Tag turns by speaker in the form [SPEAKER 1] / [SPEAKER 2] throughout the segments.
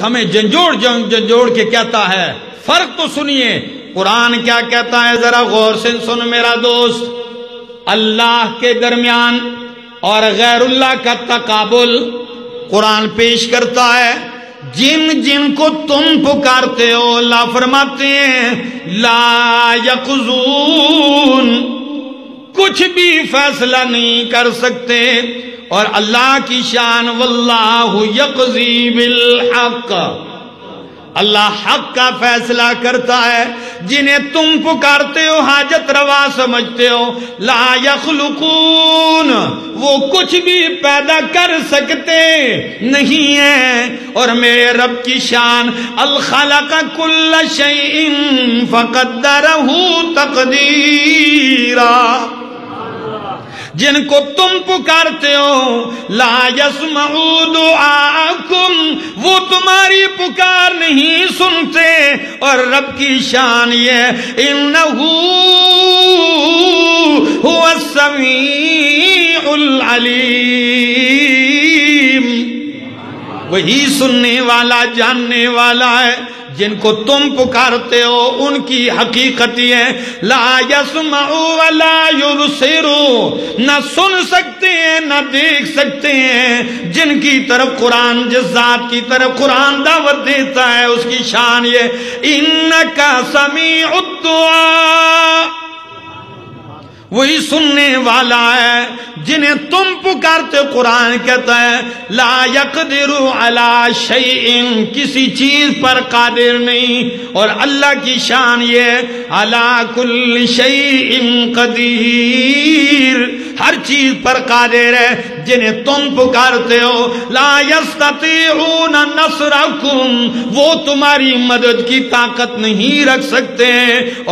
[SPEAKER 1] ہمیں جھنجھوڑ کے کہتا ہے۔ فرق تو سنیے، قرآن کیا کہتا ہے ذرا غور سے سن میرا دوست۔ اللہ کے درمیان اور غیر اللہ کا تقابل قرآن پیش کرتا ہے۔ جن جن کو تم پکارتے ہو، اللہ فرماتے ہیں لا یقضون، کچھ بھی فیصلہ نہیں کر سکتے، اور اللہ کی شان واللہ یقضی بالحق، اللہ حق کا فیصلہ کرتا ہے۔ جنہیں تم پکارتے ہو، حاجت روا سمجھتے ہو، لا یخلقون، وہ کچھ بھی پیدا کر سکتے نہیں ہیں، اور میرے رب کی شان الخلق کل شیء فقدرہ تقدیرا۔ جن کو تم پکارتے ہو لا یسمعوا دعاءکم، وہ تمہاری پکار نہیں سنتے، اور رب کی شان یہ انہ هو السمیع العلیم، وہی سننے والا جاننے والا ہے۔ جن کو تم پکارتے ہو ان کی حقیقت یہ ہے لا یسمعوا ولا یبصروا، نہ سن سکتے ہیں نہ دیکھ سکتے ہیں۔ جن کی طرف قرآن، جس ذات کی طرف قرآن دعوت دیتا ہے، اس کی شان یہ انک سمیع الدعاء، وہی سننے والا ہے۔ جنہیں تم پکارتے، قرآن کہتا ہے لا یقدر علی شیء، کسی چیز پر قادر نہیں، اور اللہ کی شان یہ علی کل شیء قدیر، ہر چیز پر قادر ہے۔ جنہیں تم پکارتے ہو لا یستطیعون نصرکم، وہ تمہاری مدد کی طاقت نہیں رکھ سکتے،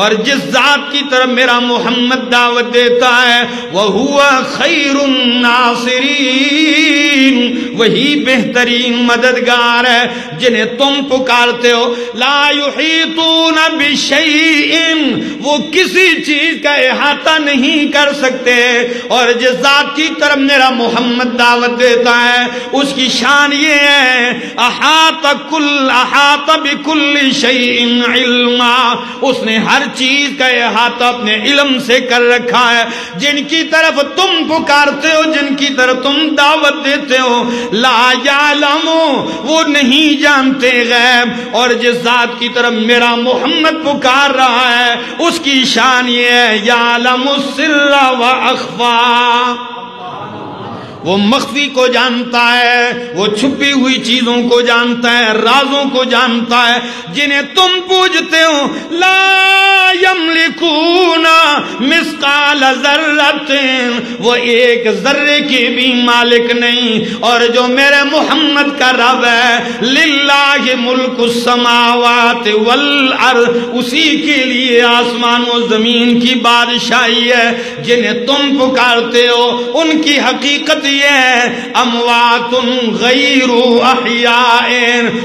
[SPEAKER 1] اور جس ذات کی طرف میرا محمد دعوت دیتا ہے وہو خیر الناصرین، وہی بہترین مددگار ہے۔ جنہیں تم پکارتے ہو لا یحیطون بشیء، وہ کسی چیز کا احاطہ نہیں کر سکتے، اور جس ذات کی طرف میرا محمد دعوت دیتا ہے اس کی شان یہ ہے احاط بکل شیء علما، اس نے ہر چیز کا احاطہ اپنے علم سے کر رکھا ہے۔ جن کی طرف تم پکارتے ہو، جن کی طرف تم دعوت دیتے ہو لا یعلم، وہ نہیں جانتے غیب، اور جس ذات کی طرف میرا محمد پکار رہا ہے اس کی شان یہ ہے یعلم السر واخفا، وہ مخفی کو جانتا ہے، وہ چھپی ہوئی چیزوں کو جانتا ہے، رازوں کو جانتا ہے۔ جنہیں تم پوجتے ہو لا یملکون مثقال ذرۃ، وہ ایک ذرے کی بھی مالک نہیں، اور جو میرے محمد کا رب ہے للہ ملک السماوات والارض، اسی کے لیے آسمان و زمین کی بادشاہی ہے۔ جنہیں تم پکارتے ہو ان کی حقیقت یہ ہے اموات غیر احیاء،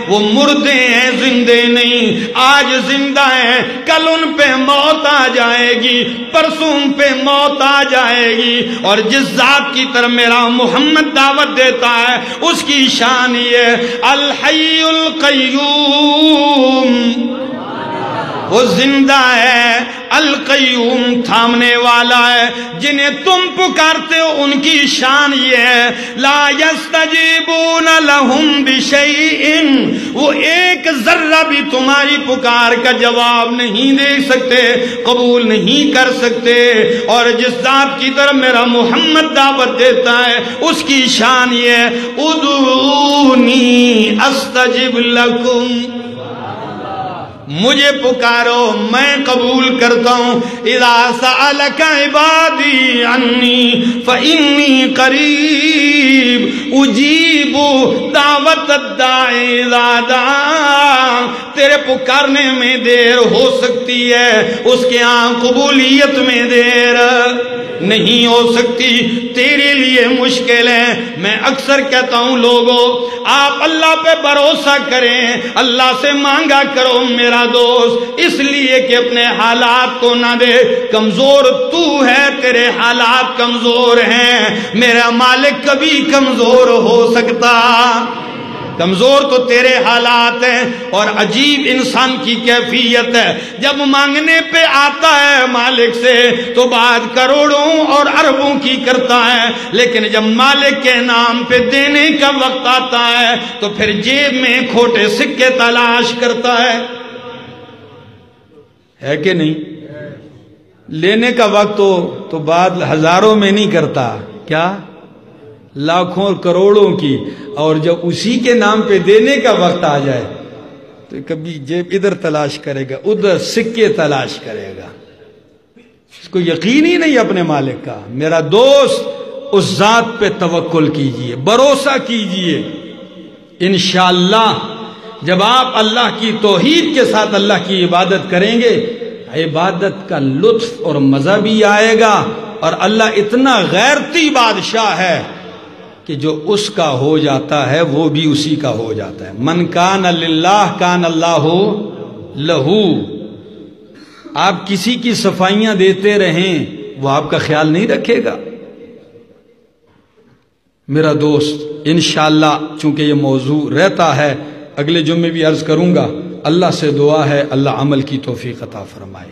[SPEAKER 1] وہ مردے ہیں زندے نہیں، آج زندہ ہیں کل ان پہ موت آ جائے گی، پرسوں ان پہ موت آ جائے گی، اور جس ذات کی طرف میرا محمد دعوت دیتا ہے اس کی شان یہ الحی القیوم، وہ زندہ ہے، القیوم تھامنے والا ہے۔ جنہیں تم پکارتے ہو ان کی شان یہ ہے لا یستجیبون لہم بشیء، وہ ایک ذرہ بھی تمہاری پکار کا جواب نہیں دے سکتے، قبول نہیں کر سکتے، اور جس ذات کی طرف میرا محمد دعوت دیتا ہے اس کی شان یہ ہے ادعونی استجب لکم، مجھے پکارو میں قبول کرتا ہوں۔ اذا سألک عبادی عنی فإنی قریب اجیب دعوت الداعی اذا دعان، تیرے پکارنے میں دیر ہو سکتی ہے، اس کے ہاں قبولیت میں دیر نہیں ہو سکتی، تیرے لیے مشکل ہے۔ میں اکثر کہتا ہوں لوگوں آپ اللہ پہ بھروسہ کریں، اللہ سے مانگا کرو میرا دوست، اس لیے کہ اپنے حالات کو نہ دے، کمزور تو ہے، تیرے حالات کمزور ہیں، میرا مالک کبھی کمزور ہو سکتا کمزور تو تیرے حالات ہیں، اور عجیب انسان کی کیفیت ہے، جب مانگنے پہ آتا ہے مالک سے تو بات کروڑوں اور اربوں کی کرتا ہے، لیکن جب مالک کے نام پہ دینے کا وقت آتا ہے تو پھر جیب میں کھوٹے سکے تلاش کرتا ہے کہ نہیں؟ لینے کا وقت تو بات ہزاروں میں نہیں کرتا، کیا لاکھوں اور کروڑوں کی، اور جب اسی کے نام پہ دینے کا وقت آ جائے تو کبھی جیب ادھر تلاش کرے گا، ادھر سکے تلاش کرے گا، اس کو یقین ہی نہیں اپنے مالک کا۔ میرا دوست، اس ذات پہ توکل کیجئے، بھروسہ کیجئے، انشاءاللہ جب آپ اللہ کی توحید کے ساتھ اللہ کی عبادت کریں گے، عبادت کا لطف اور مزہ بھی آئے گا، اور اللہ اتنا غیرتی بادشاہ ہے کہ جو اس کا ہو جاتا ہے وہ بھی اسی کا ہو جاتا ہے۔ من کان للہ کان اللہ لہو۔ آپ کسی کی صفائیاں دیتے رہیں، وہ آپ کا خیال نہیں رکھے گا۔ میرا دوست، انشاءاللہ چونکہ یہ موضوع رہتا ہے، اگلے جمعے بھی عرض کروں گا، اللہ سے دعا ہے اللہ عمل کی توفیق عطا فرمائے۔